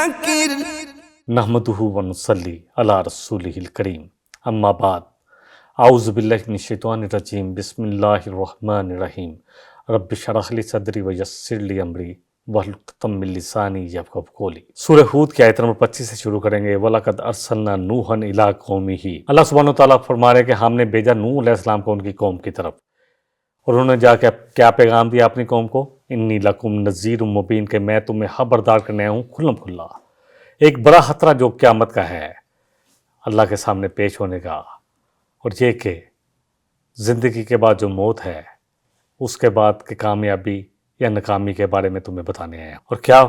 ذاکر نحمدہ ونصلی علی رسولہ الکریم اما بعد اعوذ باللہ من الشیطان الرجیم بسم اللہ الرحمن الرحیم رب اشرح لی صدری ویسر لی امری واحلل عقدۃ من لسانی یفقہوا قولی۔ سورہ ہود کی آیت نمبر 25 سے شروع کریں گے۔ وَلَقَدْ أَرْسَلْنَا نُوحًا إِلَىٰ قَوْمِهِ۔ اللہ سبحانہ وتعالیٰ فرما رہے ہیں کہ ہم نے بھیجا نوح علیہ السلام کو ان کی قوم کی طرف، اور انہوں نے جا کے کیا پیغام دیا اپنی قوم کو؟ انی لکم نذیر مبین، کہ میں تمہیں خبردار کرنے آیا ہوں کھلم کھلا۔ ایک بڑا خطرہ جو قیامت کا ہے، اللہ کے سامنے پیش ہونے کا، اور یہ کہ زندگی کے بعد جو موت ہے، اس کے بعد کی کامیابی یا ناکامی کے بارے میں تمہیں بتانے آیا۔ اور کیا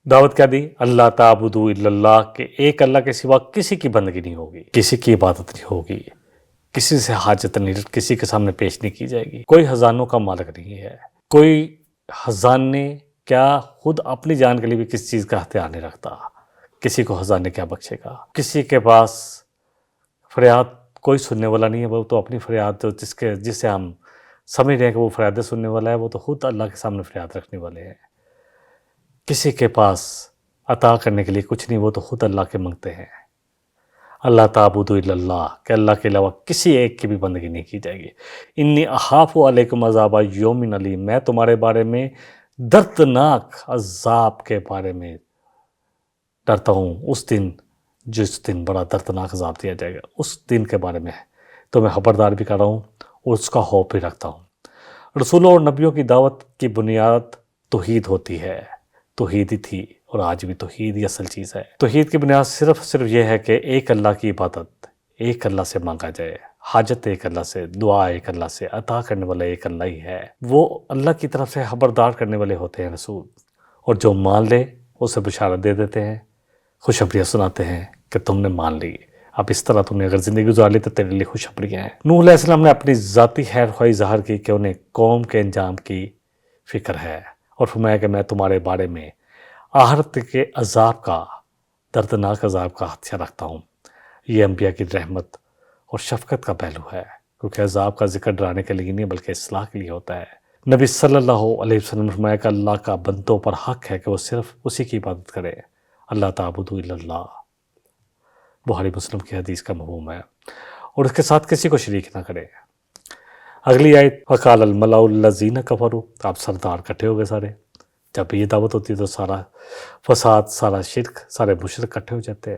دعوت کیا دی؟ اللہ تعبدوا الا اللہ، کہ ایک اللہ کے سوا کسی کی بندگی نہیں ہوگی، کسی کی عبادت نہیں ہوگی، کسی سے حاجت نہیں، کسی کے سامنے پیش نہیں کی جائے گی۔ کوئی خزانوں کا مالک نہیں ہے، کوئی خزانے کیا خود اپنی جان کے لیے بھی کسی چیز کا اختیار نہیں رکھتا۔ کسی کو خزانے کیا بخشے گا؟ کسی کے پاس فریاد کوئی سننے والا نہیں ہے، وہ تو اپنی فریاد جس سے ہم سمجھ رہے ہیں کہ وہ فریادیں سننے والا ہے، وہ تو خود اللہ کے سامنے فریاد رکھنے والے ہیں۔ کسی کے پاس عطا کرنے کے لیے کچھ نہیں، وہ تو خود اللہ کے منگتے ہیں۔ اللہ تعبدوا الا اللہ، کہ اللہ کے علاوہ کسی ایک کی بھی بندگی نہیں کی جائے گی۔ انی اخاف علیکم عذاب یوم علیم، میں تمہارے بارے میں دردناک عذاب کے بارے میں ڈرتا ہوں، اس دن جس دن بڑا دردناک عذاب دیا جائے گا، اس دن کے بارے میں تو میں خبردار بھی کر رہا ہوں اور اس کا خوف بھی رکھتا ہوں۔ رسولوں اور نبیوں کی دعوت کی بنیاد توحید ہوتی ہے، توحید ہی تھی اور آج بھی توحید ہی اصل چیز ہے۔ توحید کی بنیاد صرف یہ ہے کہ ایک اللہ کی عبادت ایک اللہ سے مانگا جائے، حاجت ایک اللہ سے، دعا ایک اللہ سے، عطا کرنے والا ایک اللہ ہی ہے۔ وہ اللہ کی طرف سے خبردار کرنے والے ہوتے ہیں رسول، اور جو مان لے اسے بشارت دے دیتے ہیں، خوشخبریاں سناتے ہیں کہ تم نے مان لی، اب اس طرح تم نے اگر زندگی گزار لی تو تیرے لیے خوشخبریاں ہیں۔ نوح علیہ السلام نے اپنی ذاتی خیر خواہی ظاہر کی کہ انہیں قوم کے انجام کی فکر ہے، اور فرمایا کہ میں تمہارے بارے میں آخرت کے عذاب کا، دردناک عذاب کا خدشہ رکھتا ہوں۔ یہ انبیاء کی رحمت اور شفقت کا پہلو ہے، کیونکہ عذاب کا ذکر ڈرانے کے لیے نہیں بلکہ اصلاح کے لیے ہوتا ہے۔ نبی صلی اللہ علیہ وسلم نے فرمایا کہ اللہ کا بندوں پر حق ہے کہ وہ صرف اسی کی عبادت کرے، اللہ تعبدوا الا اللہ۔ بخاری مسلم کی حدیث کا مفہوم ہے، اور اس کے ساتھ کسی کو شریک نہ کرے۔ اگلی آیت وقال الملأ الذین کفروا، آپ سردار کٹھے ہو گئے سارے۔ جب یہ دعوت ہوتی ہے تو سارا فساد، سارا شرک، سارے مشرک کٹھے ہو جاتے ہیں،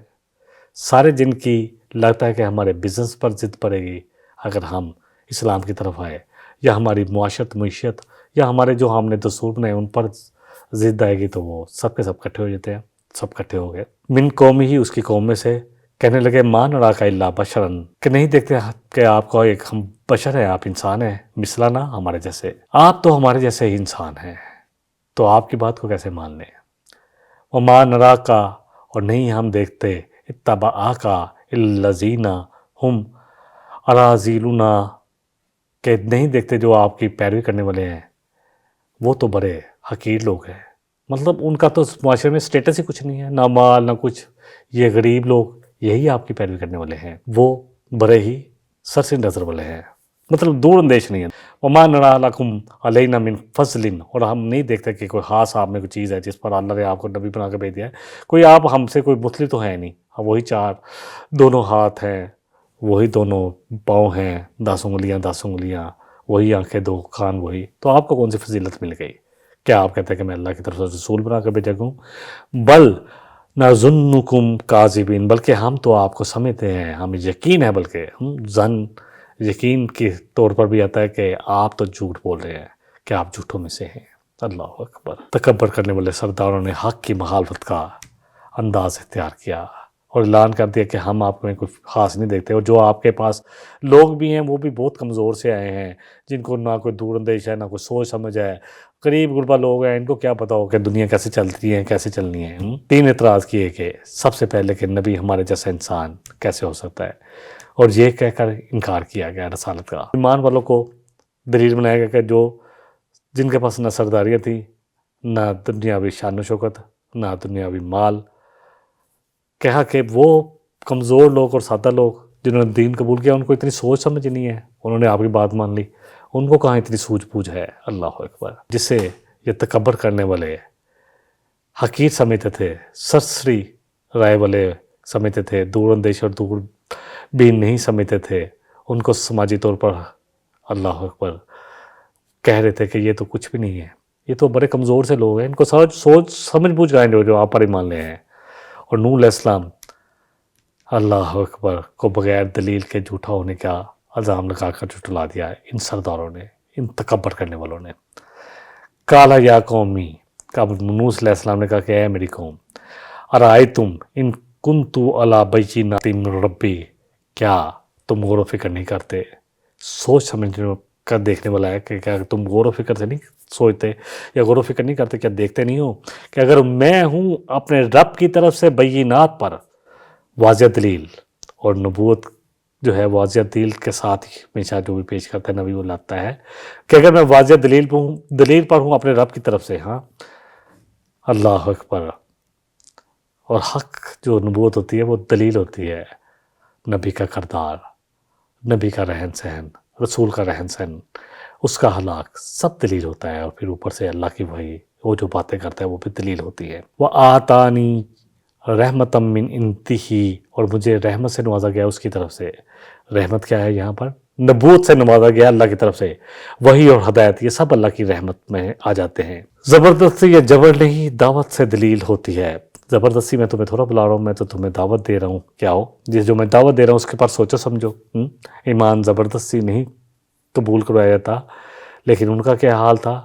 سارے جن کی لگتا ہے کہ ہمارے بزنس پر ضد پڑے گی اگر ہم اسلام کی طرف آئے، یا ہماری معیشت یا ہمارے جو ہم نے دستور بنائے ان پر ضد آئے گی، تو وہ سب کے سب کٹھے ہو جاتے ہیں۔ سب کٹھے ہو گئے۔ من قوم ہی، اس کی قوم میں سے، کہنے لگے ما نراک الا بشرا، کہ نہیں دیکھتے کہ آپ کو ایک ہم بشر ہیں، آپ انسان ہیں، مثلنا، ہمارے جیسے، آپ تو ہمارے جیسے ہی انسان ہیں، تو آپ کی بات کو کیسے مان لیں؟ وما نراک، اور نہیں ہم دیکھتے، اتبعاک الذین ہم اراذلنا، کہ نہیں دیکھتے جو آپ کی پیروی کرنے والے ہیں وہ تو بڑے حقیر لوگ ہیں، مطلب ان کا تو معاشرے میں سٹیٹس ہی کچھ نہیں ہے، نہ مال نہ کچھ، یہ غریب لوگ یہی آپ کی پیروی کرنے والے ہیں، وہ بڑے ہی سر سے نظر والے ہیں، مطلب دور اندیش نہیں ہے۔ وما نری لکم علینا من فضل، اور ہم نہیں دیکھتے کہ کوئی خاص آپ میں کوئی چیز ہے جس پر اللہ نے آپ کو نبی بنا کے بھیج دیا ہے، کوئی آپ ہم سے کوئی مختلف تو ہے نہیں، وہی چار دونوں ہاتھ ہیں، وہی دونوں پاؤں ہیں، 10 انگلیاں، وہی آنکھیں، 2 کان، وہی، تو آپ کو کون سی فضیلت مل گئی؟ کیا آپ کہتے ہیں کہ میں اللہ کی طرف سے رسول بنا کر بھیجا ہوں؟ بل نظنکم کاذبین، بلکہ ہم تو آپ کو سمجھتے ہیں، ہمیں یقین ہے، بلکہ ہم یقین کے طور پر بھی آتا ہے کہ آپ تو جھوٹ بول رہے ہیں، کہ آپ جھوٹوں میں سے ہیں۔ اللہ اکبر۔ تکبر کرنے والے سرداروں نے حق کی مخالفت کا انداز اختیار کیا اور اعلان کر دیا کہ ہم آپ میں کوئی خاص نہیں دیکھتے، اور جو آپ کے پاس لوگ بھی ہیں وہ بھی بہت کمزور سے آئے ہیں، جن کو نہ کوئی دور اندیش ہے، نہ کوئی سوچ سمجھ ہے، قریب غربا لوگ ہیں، ان کو کیا پتا ہو کہ دنیا کیسے چلتی ہے، کیسے چلنی ہے۔ 3 اعتراض کیے کہ سب سے پہلے کہ نبی ہمارے جیسا انسان کیسے ہو سکتا ہے، اور یہ کہہ کر انکار کیا گیا رسالت کا۔ ایمان والوں کو دلیل بنایا گیا کہ جن کے پاس نہ سرداریاں تھیں، نہ دنیاوی شان و شوکت، نہ دنیاوی مال، کہا کہ وہ کمزور لوگ اور سادہ لوگ جنہوں نے دین قبول کیا، ان کو اتنی سوچ سمجھ نہیں ہے، انہوں نے آپ کی بات مان لی، ان کو کہاں اتنی سوجھ بوجھ ہے۔ اللہ اکبر۔ جس سے یہ تکبر کرنے والے حقیر سمجھتے تھے، سرسری رائے والے سمجھتے تھے، دور اندیش اور دور بین نہیں سمجھتے تھے، ان کو سماجی طور پر اللہ اکبر کہہ رہے تھے کہ یہ تو کچھ بھی نہیں ہے، یہ تو بڑے کمزور سے لوگ ہیں، ان کو سوچ سمجھ بوجھ گئے جو آپ پر ایمان لے ہیں۔ اور نوح علیہ السلام اللہ اکبر کو بغیر دلیل کے جھوٹا ہونے کا الزام لگا کر جھٹلا دیا ہے ان سرداروں نے، ان تکبر کرنے والوں نے۔ کالا یا قومی، نوح علیہ السلام نے کہا کہ اے میری قوم، ارائیتم ان کنتو علی بینۃ من ربی، کیا تم غور و فکر نہیں کرتے؟ سوچ سمجھنے کا دیکھنے والا ہے کہ کیا تم غور و فکر سے نہیں سوچتے یا غور و فکر نہیں کرتے؟ کیا دیکھتے نہیں ہو کہ اگر میں ہوں اپنے رب کی طرف سے بینات پر، واضح دلیل، اور نبوت جو ہے واضح دلیل کے ساتھ ہی ہمیشہ جو بھی پیش کرتا ہے نبی وہ لاتا ہے کہ اگر میں واضح دلیل پر ہوں اپنے رب کی طرف سے، ہاں اللہ اکبر۔ اور حق جو نبوت ہوتی ہے وہ دلیل ہوتی ہے، نبی کا کردار، نبی کا رہن سہن، رسول کا رہن سہن، اس کا ہلاک سب دلیل ہوتا ہے، اور پھر اوپر سے اللہ کی وحی وہ جو باتیں کرتا ہے وہ بھی دلیل ہوتی ہے۔ وَآتَانِي رحمتم من انتہی، اور مجھے رحمت سے نوازا گیا اس کی طرف سے۔ رحمت کیا ہے یہاں پر؟ نبوت سے نوازا گیا اللہ کی طرف سے، وحی اور ہدایت یہ سب اللہ کی رحمت میں آ جاتے ہیں۔ زبردستی یا جبر نہیں، دعوت سے دلیل ہوتی ہے۔ زبردستی میں تمہیں تھوڑا بلا رہا ہوں، میں تو تمہیں دعوت دے رہا ہوں، کیا ہو جس جو میں دعوت دے رہا ہوں اس کے پاس سوچو سمجھو۔ ایمان زبردستی نہیں قبول کروایا جاتا، لیکن ان کا کیا حال تھا؟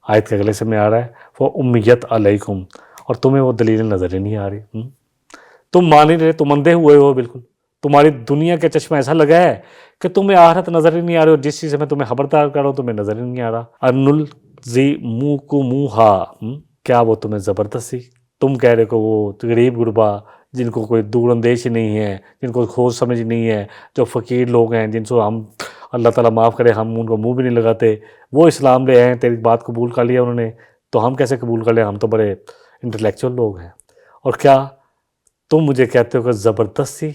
آیت کے اگلے سے میں آ رہا ہے، وہ امیت علیکم، اور تمہیں وہ دلیلیں نظر ہی نہیں آ رہی، تم مان نہیں رہے، تم اندھے ہوئے ہو بالکل، تمہاری دنیا کے چشمہ ایسا لگا ہے کہ تمہیں آخرت نظر ہی نہیں آ رہی، اور جس چیز سے میں تمہیں خبردار کر رہا ہوں تمہیں نظر ہی نہیں آ رہا۔ انلزمکموہا، کیا وہ تمہیں زبردستی، تم کہہ رہے ہو وہ غریب غربا جن کو کوئی دور اندیش نہیں ہے، جن کو کھوج سمجھ نہیں ہے، جو فقیر لوگ ہیں جن سے ہم اللہ تعالیٰ معاف کرے ہم ان کو منہ بھی نہیں لگاتے، وہ اسلام لے آئے، تیری بات قبول کر لیا انہوں نے، تو ہم کیسے قبول کر لیں؟ ہم تو بڑے انٹلیکچوئل لوگ ہیں۔ اور کیا تم مجھے کہتے ہو کہ زبردستی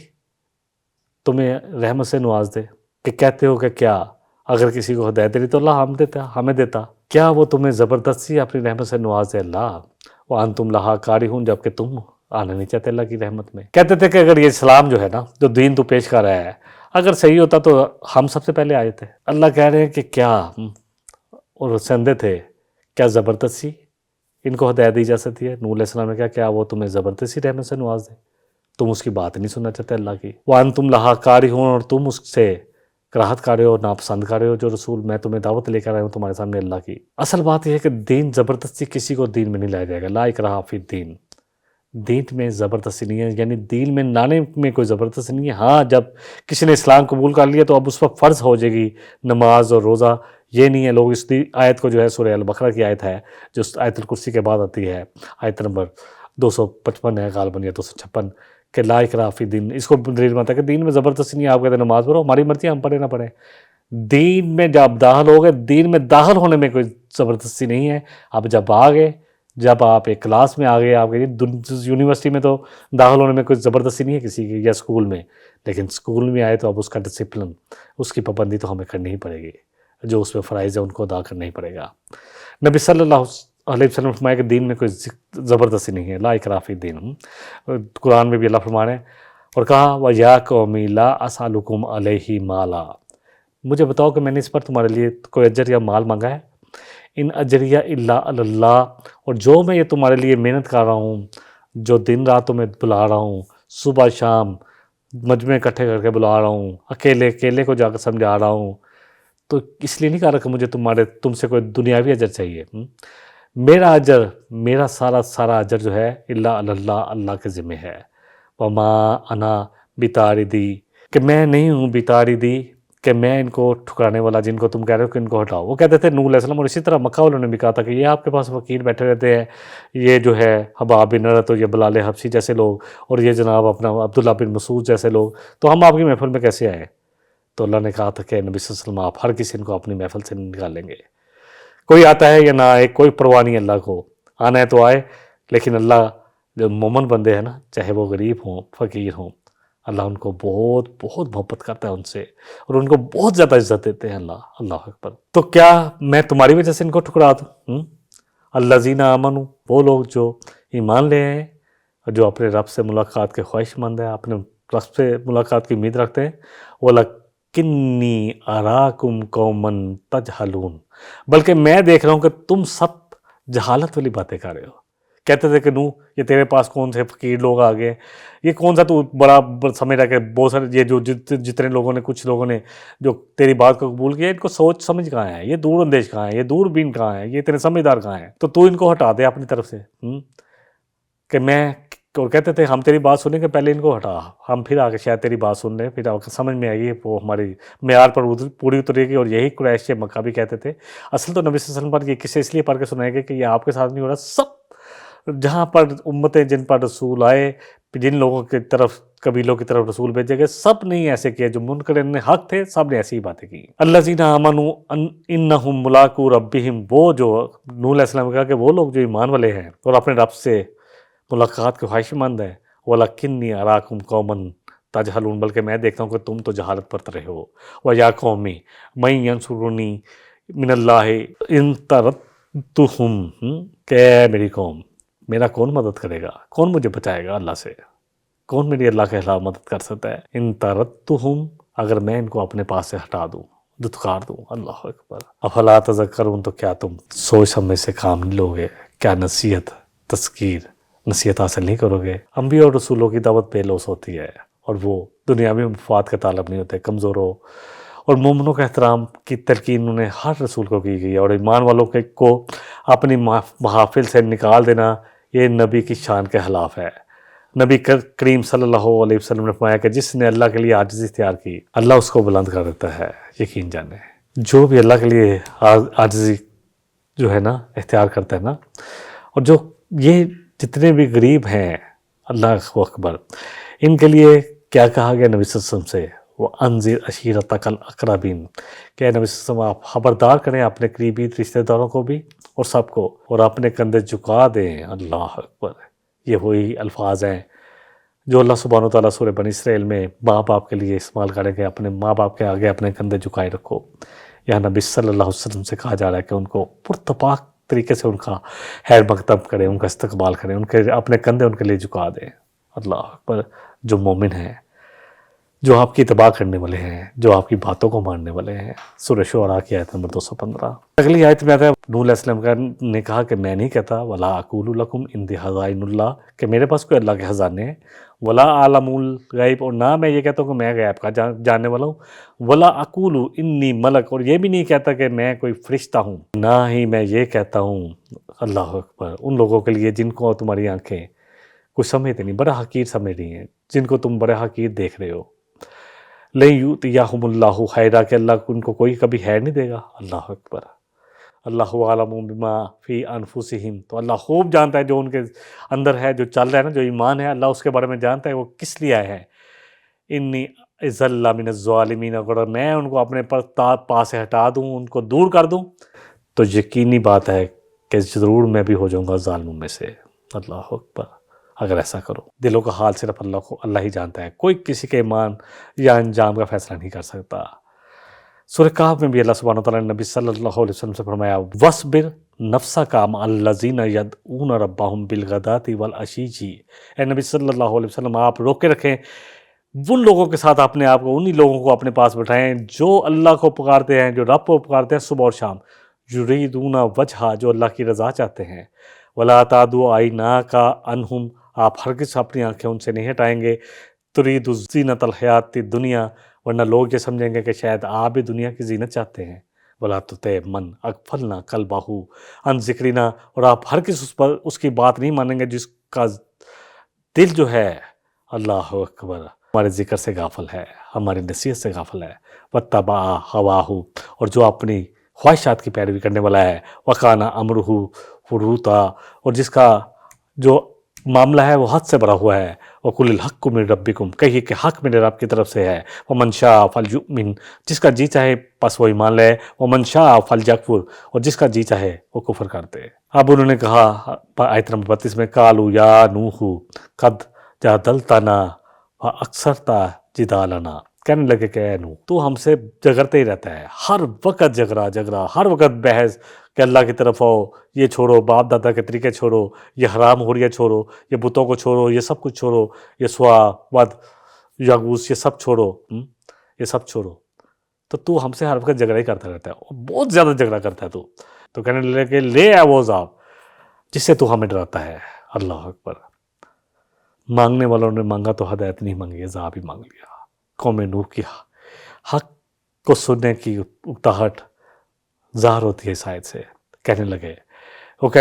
تمہیں رحمت سے نواز دے، کہ کہتے ہو کہ کیا اگر کسی کو ہدایت دے تو اللہ ہمیں دیتا، کیا وہ تمہیں زبردستی اپنی رحمت سے نواز دے اللہ؟ وَأَنْتُمْ لَهَا كَارِهُونَ، جبکہ تم آنا نہیں چاہتے اللہ کی رحمت میں۔ کہتے تھے کہ اگر یہ اسلام جو ہے نا، جو دین تو پیش کر رہا ہے، اگر صحیح ہوتا تو ہم سب سے پہلے آئے تھے۔ اللہ کہہ رہے ہیں کہ کیا، اور سندے تھے، کیا زبردستی ان کو ہدایت دی جا سکتی ہے؟ نوح علیہ السلام نے کہا کیا وہ تمہیں زبردستی رحمت سے نواز دے؟ تم اس کی بات نہیں سننا چاہتے اللہ کی۔ وَأَنْتُمْ لَهَا كَارِهُونَ، اور تم اس سے کراہت کر رہے ہو، ناپسند کر رہے ہو جو رسول میں تمہیں دعوت لے کر آیا ہوں تمہارے سامنے اللہ کی۔ اصل بات یہ ہے کہ دین زبردستی کسی کو دین میں نہیں لایا جائے گا، لا اکراہ فی الدین، دین میں زبردستی نہیں ہے، یعنی دین میں لانے میں کوئی زبردستی نہیں ہے۔ ہاں جب کسی نے اسلام قبول کر لیا تو اب اس وقت فرض ہو جائے گی نماز اور روزہ، یہ نہیں ہے۔ لوگ اس آیت کو جو ہے سورہ البقرہ کی آیت ہے جو آیت الکرسی کے بعد آتی ہے، آیت نمبر 255 ہے غالباً یا 256، کہ لا اکراہ فی الدین، اس کو دلیل مانتا ہے کہ دین میں زبردستی نہیں ہے۔ آپ کہتے ہیں نماز پڑھو، ہماری مرضی ہم پڑھے نہ پڑھیں، دین میں جب داخل ہو گئے، دین میں داخل ہونے میں کوئی زبردستی نہیں ہے۔ اب جب آ گئے، جب آپ ایک کلاس میں آ گئے، آپ یونیورسٹی میں تو داخل ہونے میں کوئی زبردستی نہیں ہے کسی کی، یا اسکول میں، لیکن اسکول میں آئے تو اب اس کا ڈسپلن، اس کی پابندی تو ہمیں کرنی ہی پڑے گی، جو اس میں فرائض ہے ان کو ادا کرنا ہی پڑے گا۔ نبی صلی اللہ علیہ وسلم فرمایا کہ دین میں کوئی زبردستی نہیں ہے، لا اکراہ فی الدین۔ قرآن میں بھی اللہ فرما رہے ہیں، اور کہا وَيَا قَوْمِ لَا أَسْأَلُكُمْ عَلَيْهِ مَالًا، مجھے بتاؤ کہ میں نے اس پر تمہارے لیے کوئی اجر یا مال مانگا ہے؟ ان اجریہ الا علی اللہ، اور جو میں یہ تمہارے لیے محنت کر رہا ہوں، جو دن رات تمہیں بلا رہا ہوں، صبح شام مجمع اکٹھے کر کے بلا رہا ہوں، اکیلے کو جا کر سمجھا رہا ہوں، تو اس لیے نہیں کہہ رہا کہ مجھے تم سے کوئی دنیاوی اجر چاہیے۔ میرا اجر، میرا سارا اجر جو ہے الا علی اللہ، اللہ کے ذمہ ہے۔ وما انا بطاردی، کہ میں نہیں ہوں بطاردی، کہ میں ان کو ٹھکرانے والا جن کو تم کہہ رہے ہو کہ ان کو ہٹاؤ۔ وہ کہتے تھے نوح علیہ السلام، اور اسی طرح مکہ والوں نے بھی کہا تھا کہ یہ آپ کے پاس فقیر بیٹھے رہتے ہیں، یہ جو ہے حباب بن ارت اور یہ بلال حبشی جیسے لوگ، اور یہ جناب اپنا عبداللہ بن مسعود جیسے لوگ، تو ہم آپ کی محفل میں کیسے آئے؟ تو اللہ نے کہا تھا کہ نبی صلی اللہ علیہ وسلم آپ ہر کسی کو اپنی محفل سے نکالیں گے، کوئی آتا ہے یا نہ آئے، کوئی پرواہ نہیں اللہ کو، آنا ہے تو آئے، لیکن اللہ جو مومن بندے ہیں نا، چاہے وہ غریب ہوں فقیر ہوں، اللہ ان کو بہت بہت محبت کرتا ہے ان سے، اور ان کو بہت زیادہ عزت دیتے ہیں اللہ اکبر۔ تو کیا میں تمہاری وجہ سے ان کو ٹھکرا دوں؟ الذین آمنوا وہ لوگ جو ایمان لے آئے اور جو اپنے رب سے ملاقات کے خواہش مند ہیں، اپنے رب سے ملاقات کی امید رکھتے ہیں، وَلَكِنِّي أَرَاكُمْ قَوْمًا تَجْهَلُونَ، بلکہ میں دیکھ رہا ہوں کہ تم سب جہالت والی باتیں کر رہے ہو۔ کہتے تھے کہ نو یہ تیرے پاس کون سے فقیر لوگ آ گئے، یہ کون سا تو بڑا سمجھ رہا کہ بہت سارے یہ جو جتنے لوگوں نے، کچھ لوگوں نے جو تیری بات کو قبول کیا، ان کو سوچ سمجھ کہاں ہے، یہ دور اندیش کہاں ہے، یہ دور بین کہاں ہے، یہ اتنے سمجھدار کہاں ہیں، تو ان کو ہٹا دے اپنی طرف سے کہ میں، اور کہتے تھے ہم تیری بات سنیں کہ پہلے ان کو ہٹا، ہم پھر آگے شاید تیری بات سن لیں، پھر سمجھ میں آئے گی، وہ ہماری معیار پر پوری اترے گی۔ اور یہی قریش مکہ بھی کہتے تھے۔ اصل تو نبی صلی اللہ علیہ وسلم پر یہ قصے اس لیے پڑھ کے سنائے گے کہ یہ آپ کے ساتھ نہیں ہو رہا، سب جہاں پر امتیں جن پر رسول آئے، جن لوگوں کی طرف، قبیلوں کی طرف رسول بھیجے گئے، سب نے ایسے کیا، جو منکرین حق تھے سب نے ایسی ہی باتیں کی۔ الذین آمنوا انہم ملاقو ربہم، وہ جو نوح علیہ السلام نے کہا کہ وہ لوگ جو ایمان والے ہیں اور اپنے رب سے ملاقات کے خواہش مند ہیں، وَلَكِنِّي أَرَاكُمْ قَوْمًا تَجْهَلُونَ، بلکہ میں دیکھتا ہوں کہ تم تو جہالت پر رہے ہو۔ وَيَا قَوْمِ مَن يَنصُرُنِي مِنَ اللَّهِ إِن طَرَدتُّهُمْ، کہ اے میری قوم، میرا کون مدد کرے گا، کون مجھے بچائے گا اللہ سے، کون میری اللہ کے خلاف مدد کر سکتا ہے؟ إِن طَرَدتُّهُمْ، اگر میں ان کو اپنے پاس سے ہٹا دوں، دھتکار دوں۔ اللہ اکبر۔ افلا تذکرون، تو کیا تم سوچ سمجھ سے کام نہیں لوگے؟ کیا نصیحت، تذکیر، نصیحت حاصل نہیں کرو گے؟ انبیاء اور رسولوں کی دعوت بے لوث ہوتی ہے، اور وہ دنیاوی مفاد کا طالب نہیں ہوتے، کمزوروں اور مومنوں کا احترام کی تلقین انہوں نے ہر رسول کو کی گئی ہے، اور ایمان والوں کو اپنی محافل سے نکال دینا یہ نبی کی شان کے خلاف ہے۔ نبی کریم صلی اللہ علیہ وسلم نے فرمایا کہ جس نے اللہ کے لیے عاجزی اختیار کی، اللہ اس کو بلند کر دیتا ہے۔ یقین جانے جو بھی اللہ کے لیے عاجزی جو ہے نا اختیار کرتا ہے نا، اور جو یہ جتنے بھی غریب ہیں، اللہ اکبر، ان کے لیے کیا کہا گیا نبی صلی اللہ علیہ وسلم سے؟ وَأَنذِرْ عَشِيرَتَكَ الْأَقْرَبِينَ، کہ نبی صلی اللہ علیہ وسلم آپ خبردار کریں اپنے قریبی رشتہ داروں کو بھی اور سب کو، اور اپنے کندھے جھکا دیں۔ اللہ اکبر۔ یہ وہی الفاظ ہیں جو اللہ سبحانہ وتعالیٰ سورہ بنی اسرائیل میں ماں باپ کے لیے استعمال کریں گے، اپنے ماں باپ کے آگے اپنے کندھے جھکائے رکھو۔ یہاں نبی صلی اللہ علیہ وسلم سے کہا جا رہا ہے کہ ان کو پرتپاک طریقے سے ان کا خیر مقدم کریں، ان کا استقبال کریں، ان کے اپنے کندھے ان کے لیے جھکا دیں۔ اللہ اکبر۔ جو مومن ہیں، جو آپ کی اتباع کرنے والے ہیں، جو آپ کی باتوں کو ماننے والے ہیں۔ سورہ شعراء کی آیت نمبر 215۔ اگلی آیت میں آتا ہے، نوح علیہ السلام نے کہا کہ میں نہیں کہتا وَلَا أَقُولُ لَكُمْ عِنْدِي خَزَائِنُ اللَّهِ، کہ میرے پاس کوئی اللہ کے خزانے ہیں، وَلَا أَعْلَمُ الْغَيْبَ، اور نہ میں یہ کہتا ہوں کہ میں غیب کا جاننے والا ہوں، وَلَا أَقُولُ إِنِّي مَلَكٌ، اور یہ بھی نہیں کہتا کہ میں کوئی فرشتہ ہوں، نہ ہی میں یہ کہتا ہوں، اللہ اکبر، ان لوگوں کے لیے جن کو تمہاری آنکھیں کچھ سمجھتے نہیں، بڑا حقیر سمجھ رہی ہیں، جن کو تم بڑا حقیر دیکھ رہے ہو، لَن يُؤْتِيَهُمُ اللَّهُ خَيْرًا، کہ اللہ ان کو کوئی کبھی خیر نہیں دے گا۔ اللہ اکبر۔ اللہ أَعْلَمُ بِمَا فِي أَنفُسِهِمْ، تو اللہ خوب جانتا ہے جو ان کے اندر ہے، جو چل رہا ہے نا، جو ایمان ہے، اللہ اس کے بارے میں جانتا ہے وہ کس لیے آئے ہیں۔ إِنِّي إِذًا لَّمِنَ الظَّالِمِينَ، اگر میں ان کو اپنے پاس سے ہٹا دوں، ان کو دور کر دوں، تو یقینی بات ہے کہ ضرور میں بھی ہو جاؤں گا ظالموں میں سے۔ اللہ اکبر۔ اگر ایسا کرو، دلوں کا حال صرف اللہ ہی جانتا ہے، کوئی کسی کے ایمان یا انجام کا فیصلہ نہیں کر سکتا۔ سورہ کہف میں بھی اللہ سبحانہ وتعالیٰ نے نبی صلی اللہ علیہ وسلم سے فرمایا، وَاصْبِرْ نَفْسَكَ مَعَ الَّذِينَ يَدْعُونَ رَبَّهُمْ بِالْغَدَاةِ وَالْعَشِيِّ، اے نبی صلی اللہ علیہ وسلم آپ روکے رکھیں ان لوگوں کے ساتھ اپنے آپ کو، انہی لوگوں کو اپنے پاس بٹھائیں جو اللہ کو پکارتے ہیں، جو رب کو پکارتے ہیں صبح اور شام، یریدون وجہہ، جو اللہ کی رضا چاہتے ہیں، وَلَا تَعْدُ عَيْنَاكَ عَنْهُمْ، آپ ہرگز اپنی آنکھیں ان سے نہیں ہٹائیں گے، ترید زینت الحیات الدنیا، ورنہ لوگ یہ سمجھیں گے کہ شاید آپ بھی دنیا کی زینت چاہتے ہیں، وَلَا تُطِعْ مَنْ أَغْفَلْنَا قَلْبَهُ عَنْ ذِكْرِنَا، اور آپ ہرگز اس کی بات نہیں مانیں گے جس کا دل جو ہے، اللہ اکبر، ہمارے ذکر سے غافل ہے، ہماری نصیحت سے غافل ہے، وَاتَّبَعَ هَوَاهُ، اور جو اپنی خواہشات کی پیروی کرنے والا ہے، وَكَانَ أَمْرُهُ فُرُوطًا، اور جس کا جو معاملہ ہے وہ حد سے بڑا ہوا ہے، وَقُلِ الْحَقُّ مِن رَبِّكُمْ، کہیے کہ حق میرے رب کی طرف سے ہے، وَمَنْ شَاءَ فَلْيُؤْمِنْ، جس کا جی چاہے پس وہ ایمان لے، وَمَنْ شَاءَ فَلْيَكْفُرْ، اور جس کا جی چاہے وہ کفر کر دے۔ اب انہوں نے کہا آیت نمبر 32 میں، قَالُوا يَا نُوحُ قَدْ جَادَلْتَنَا وَأَكْثَرْتَ جِدَالَنَا، کہنے لگے کہ اے نوح تو ہم سے جھگڑتے ہی رہتا ہے، ہر وقت جھگڑا، ہر وقت بحث کہ اللہ کی طرف آؤ، یہ چھوڑو، باپ دادا کے طریقے چھوڑو، یہ حرام خوریاں چھوڑو، یہ بتوں کو چھوڑو، یہ سب کچھ چھوڑو، یہ سوا ود یاغوس یہ سب چھوڑو، یہ سب چھوڑو۔ تو ہم سے ہر وقت جھگڑا ہی کرتا رہتا ہے، اور بہت زیادہ جھگڑا کرتا ہے تو کہنے لگے کہ لے آ وہ عذاب جس سے تو ہمیں ڈراتا ہے۔ اللہ اکبر۔ مانگنے والوں نے مانگا تو ہدایت نہیں مانگی، عذاب ہی مانگ لیا۔ قوم نوح کی حق کو سننے کی اکتاہٹ ظاہر ہوتی ہے اس آیت سے۔ کہنے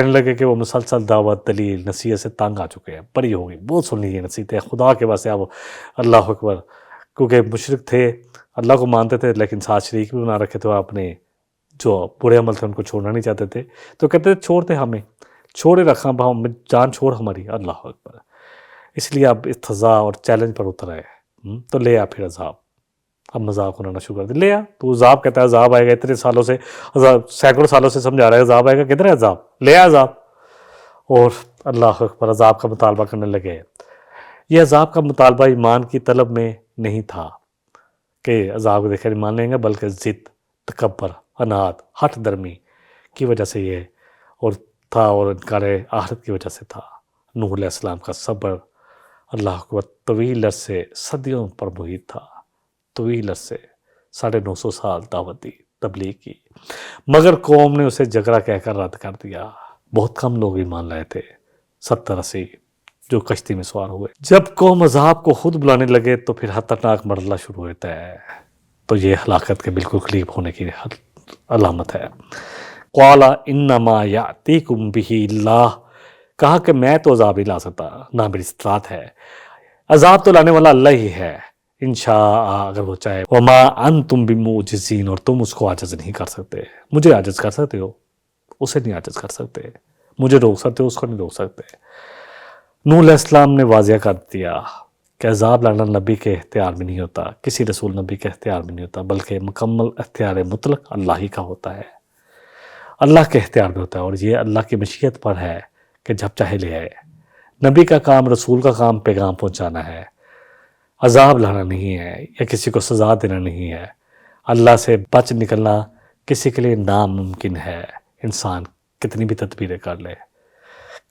لگے کہ وہ مسلسل دعوت دلیل نصیحت سے تنگ آ چکے ہیں، بڑی ہو گئی، بہت سن لی یہ نصیحتیں خدا کے واسطے اب۔ اللہ اکبر۔ کیونکہ مشرک تھے، اللہ کو مانتے تھے لیکن ساتھ شریک بھی بنا رکھے تھے، اپنے جو برے عمل تھے ان کو چھوڑنا نہیں چاہتے تھے، تو کہتے تھے چھوڑتے ہمیں، چھوڑے رکھا جان چھوڑ ہماری۔ اللہ اکبر۔ اس لیے اب استضاء اور چیلنج پر اتر آئے، تو لے آ پھر عذاب۔ اب مذاق بنانا شروع کر دے، لے آ تو عذاب، کہتا ہے عذاب آئے گا، اتنے سالوں سے سینکڑوں سالوں سے سمجھا رہا ہے عذاب آئے گا، کدھر ہے عذاب، لے آ عذاب۔ اور اللہ اکبر عذاب کا مطالبہ کرنے لگے۔ یہ عذاب کا مطالبہ ایمان کی طلب میں نہیں تھا کہ عذاب کو دیکھ کر ایمان لیں گے، بلکہ ضد، تکبر، اناد، ہٹ درمی کی وجہ سے یہ اور تھا، اور انکار آخرت کی وجہ سے تھا۔ نوح علیہ السلام کا صبر اللہ اکبر طویل عرصے صدیوں پر محیط تھا، طویل عرصے 950 سال دعوت دی، تبلیغ کی، مگر قوم نے اسے جھگڑا کہہ کر رد کر دیا۔ بہت کم لوگ ایمان لائے تھے، 70-80 جو کشتی میں سوار ہوئے۔ جب قوم عذاب کو خود بلانے لگے تو پھر خطرناک مرحلہ شروع ہوتا ہے، تو یہ ہلاکت کے بالکل قریب ہونے کی علامت ہے۔ قال انما یاتیکم بہ اللہ، کہا کہ میں تو عذاب نہیں لا سکتا، نہ میری استطاعت ہے، عذاب تو لانے والا اللہ ہی ہے انشاء، اگر وہ چاہے۔ وما انتم بمعجزین، اور تم اس کو عاجز نہیں کر سکتے۔ مجھے عاجز کر سکتے ہو، اسے نہیں عاجز کر سکتے، مجھے روک سکتے ہو، اس کو نہیں روک سکتے۔ نوح علیہ السلام نے واضح کر دیا کہ عذاب لانا نبی کے اختیار میں نہیں ہوتا، کسی رسول نبی کے اختیار میں نہیں ہوتا، بلکہ مکمل اختیار مطلق اللہ ہی کا ہوتا ہے، اللہ کے اختیار میں ہوتا ہے، اور یہ اللہ کی مشیت پر ہے کہ جب چاہے لے آئے۔ نبی کا کام، رسول کا کام پیغام پہنچانا ہے، عذاب لانا نہیں ہے، یا کسی کو سزا دینا نہیں ہے۔ اللہ سے بچ نکلنا کسی کے لیے ناممکن ہے، انسان کتنی بھی تدبیریں کر لے،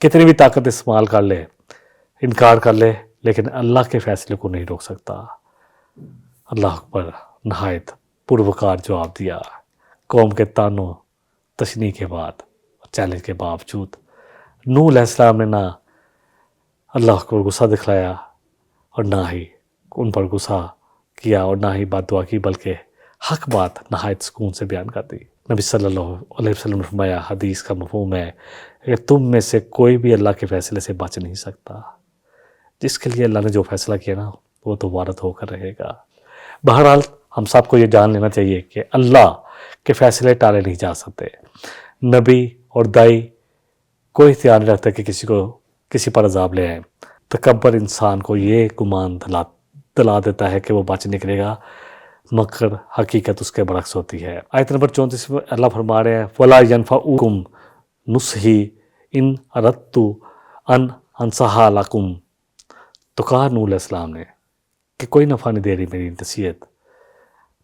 کتنی بھی طاقت استعمال کر لے، انکار کر لے، لیکن اللہ کے فیصلے کو نہیں روک سکتا۔ اللہ اکبر۔ نہایت پروکار جواب دیا قوم کے تانوں تشنیع کے بعد، چیلنج کے باوجود۔ نوح علیہ السلام نے نہ اللہ اکبر غصہ دکھلایا، اور نہ ہی ان پر غصہ کیا، اور نہ ہی بد دعا کی، بلکہ حق بات نہایت سکون سے بیان کر دی۔ نبی صلی اللہ علیہ وسلم نے فرمایا، حدیث کا مفہوم ہے کہ تم میں سے کوئی بھی اللہ کے فیصلے سے بچ نہیں سکتا، جس کے لیے اللہ نے جو فیصلہ کیا نا وہ تو وارد ہو کر رہے گا۔ بہرحال ہم سب کو یہ جان لینا چاہیے کہ اللہ کے فیصلے ٹالے نہیں جا سکتے۔ نبی اور دائی کوئی اختیار نہیں رکھتا کہ کسی پر عذاب لے آئیں۔ تکبر انسان کو یہ گمان دلا دیتا ہے کہ وہ بچ نکلے گا، مگر حقیقت اس کے برعکس ہوتی ہے۔ آیت نمبر 34 میں اللہ فرما رہے ہیں، وَلَا يَنْفَعُكُمْ نُصْحِي إِنْ أَرَدتُّ أَنْ أَنْصَحَ لَكُمْ۔ تو کہا نوح علیہ السلام نے کہ کوئی نفع نہیں دے رہی میری نصیحت،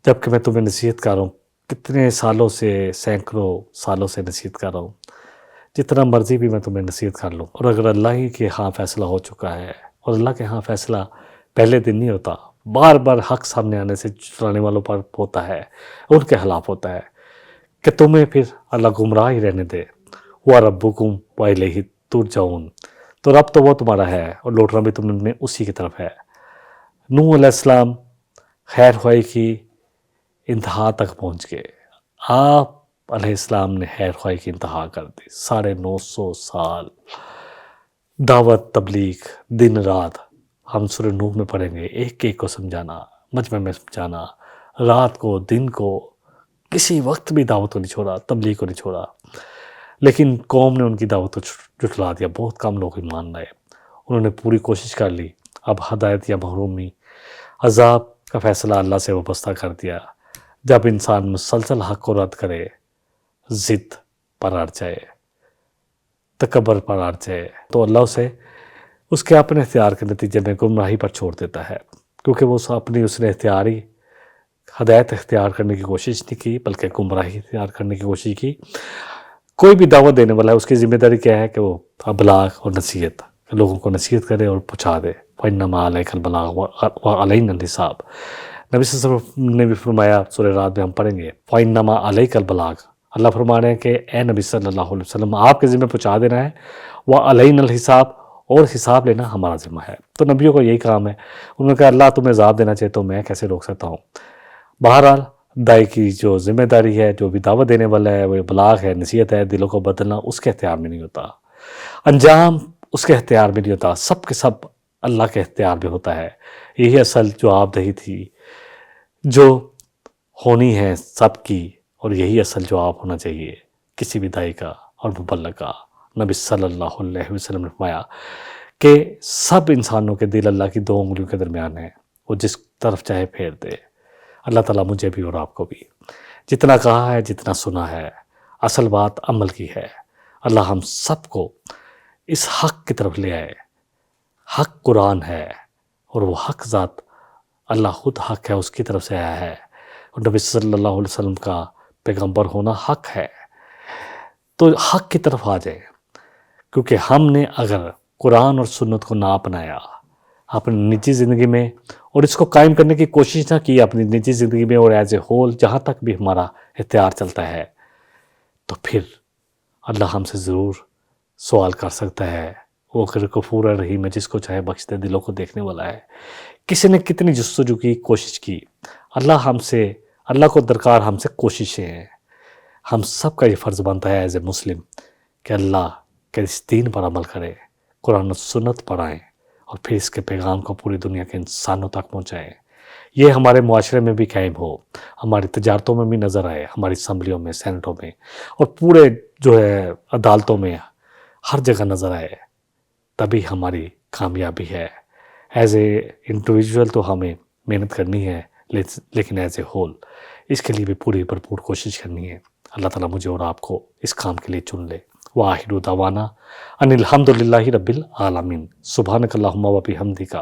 جبکہ میں تمہیں نصیحت کر رہا ہوں، کتنے سالوں سے، سینکڑوں سالوں سے نصیحت کر رہا ہوں، جتنا مرضی بھی میں تمہیں نصیحت کر لوں۔ اور اگر اللہ ہی کے ہاں فیصلہ ہو چکا ہے، اور اللہ کے ہاں فیصلہ پہلے دن نہیں ہوتا، بار بار حق سامنے آنے سے چلانے والوں پر ہوتا ہے، ان کے خلاف ہوتا ہے، کہ تمہیں پھر اللہ گمراہ ہی رہنے دے۔ وَرَبُّكُمْ وَإِلَيْهِ تُرْجَعُونَ، تو رب تو وہ تمہارا ہے، اور لوٹنا بھی تم میں اسی کی طرف ہے۔ نوح علیہ السلام خیر خواہی کی انتہا تک پہنچ گئے۔ آپ علیہ السلام نے خیر خواہی کی انتہا کر دی، 950 سال دعوت تبلیغ، دن رات۔ ہم سورہ نوح میں پڑھیں گے، ایک ایک کو سمجھانا، مجمع میں سمجھانا، رات کو دن کو، کسی وقت بھی دعوت کو نہیں چھوڑا، تبلیغ کو نہیں چھوڑا، لیکن قوم نے ان کی دعوت کو جھٹلا دیا۔ بہت کم لوگ ایمان لائے، انہوں نے پوری کوشش کر لی، اب ہدایت یا محرومی، عذاب کا فیصلہ اللہ سے وابستہ کر دیا۔ جب انسان مسلسل حق کو رد کرے، ضد پر اڑ جائے، تکبر پر اڑ جائے، تو اللہ اسے اس کے اپنے اختیار کے نتیجے میں گمراہی پر چھوڑ دیتا ہے، کیونکہ وہ اپنی اس نے اختیاری ہدایت اختیار کرنے کی کوشش نہیں کی بلکہ گمراہی اختیار کرنے کی کوشش کی۔ کوئی بھی دعوت دینے والا ہے اس کی ذمہ داری کیا ہے کہ وہ ابلاغ اور نصیحت، لوگوں کو نصیحت کرے اور پہنچا دے۔ وَإِنَّمَا عَلَيْكَ الْبَلَاغُ وَعَلَيْنَا الْحِسَابُ۔ نبی صلی اللہ علیہ وسلم نے بھی فرمایا، سورہ رات میں ہم پڑھیں گے، وَإِنَّمَا عَلَيْكَ الْبَلَاغُ، اللہ فرما رہے ہیں کہ اے نبی صلی اللہ علیہ وسلم آپ کے ذمہ پہنچا دینا ہے، وَعَلَيْنَا الْحِسَابُ، اور حساب لینا ہمارا ذمہ ہے۔ تو نبیوں کو یہی کام ہے۔ انہوں نے کہا اللہ تمہیں عذاب دینا چاہے تو میں کیسے روک سکتا ہوں۔ بہرحال دائی کی جو ذمہ داری ہے، جو بھی دعوت دینے والا ہے، وہ ابلاغ ہے، نصیحت ہے، دلوں کو بدلنا اس کے اختیار میں نہیں ہوتا، انجام اس کے اختیار میں نہیں ہوتا، سب کے سب اللہ کے اختیار میں ہوتا ہے۔ یہی اصل جواب دہی تھی جو ہونی ہے سب کی، اور یہی اصل جواب ہونا چاہیے کسی بھی دائی کا اور مبلغ کا۔ نبی صلی اللہ علیہ وسلم نے فرمایا کہ سب انسانوں کے دل اللہ کی 2 انگلیوں کے درمیان ہیں، وہ جس طرف چاہے پھیر دے۔ اللہ تعالیٰ مجھے بھی اور آپ کو بھی جتنا کہا ہے، جتنا سنا ہے، اصل بات عمل کی ہے۔ اللہ ہم سب کو اس حق کی طرف لے آئے۔ حق قرآن ہے اور وہ حق ذات اللہ خود حق ہے، اس کی طرف سے آیا ہے، اور نبی صلی اللہ علیہ وسلم کا پیغمبر ہونا حق ہے۔ تو حق کی طرف آ جائے، کیونکہ ہم نے اگر قرآن اور سنت کو نہ اپنایا اپنی نجی زندگی میں، اور اس کو قائم کرنے کی کوشش نہ کی اپنی نجی زندگی میں اور ایز اے ہول جہاں تک بھی ہمارا اختیار چلتا ہے، تو پھر اللہ ہم سے ضرور سوال کر سکتا ہے۔ وہ غفور رحیم ہے، جس کو چاہے بخش دے، دلوں کو دیکھنے والا ہے۔ کسی نے کتنی جستجو کی، کوشش کی، اللہ کو درکار ہم سے کوششیں ہیں۔ ہم سب کا یہ فرض بنتا ہے ایز اے مسلم کہ اللہ کے اس دین پر عمل کرے، قرآن و سنت پڑھائیں، اور پھر اس کے پیغام کو پوری دنیا کے انسانوں تک پہنچائیں۔ یہ ہمارے معاشرے میں بھی قائم ہو، ہماری تجارتوں میں بھی نظر آئے، ہماری اسمبلیوں میں، سینٹوں میں، اور پورے جو ہے عدالتوں میں، ہر جگہ نظر آئے، تبھی ہماری کامیابی ہے۔ ایز اے انڈیویژول تو ہمیں محنت کرنی ہے، لیکن ایز اے ہول اس کے لیے بھی پوری بھرپور کوشش کرنی ہے۔ اللہ تعالیٰ مجھے اور آپ کو اس کام کے لیے چن لے۔ وآخر دعوانا ان الحمد للہ رب العالمین۔ سبحانک اللہم و بحمدک،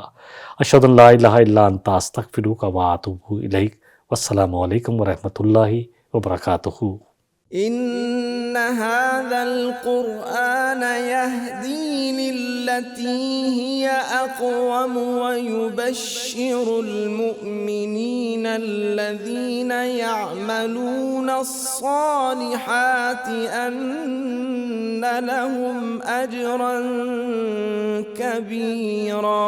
اشہد ان لا الہ الا انت، استغفرک و اتوب الیک۔ والسلام علیکم ورحمۃ اللہ وبرکاتہ۔ إن هذا القرآن يهدي للتي هي أقوم ويبشر المؤمنين الذين يعملون الصالحات أن لهم أجرا كبيرا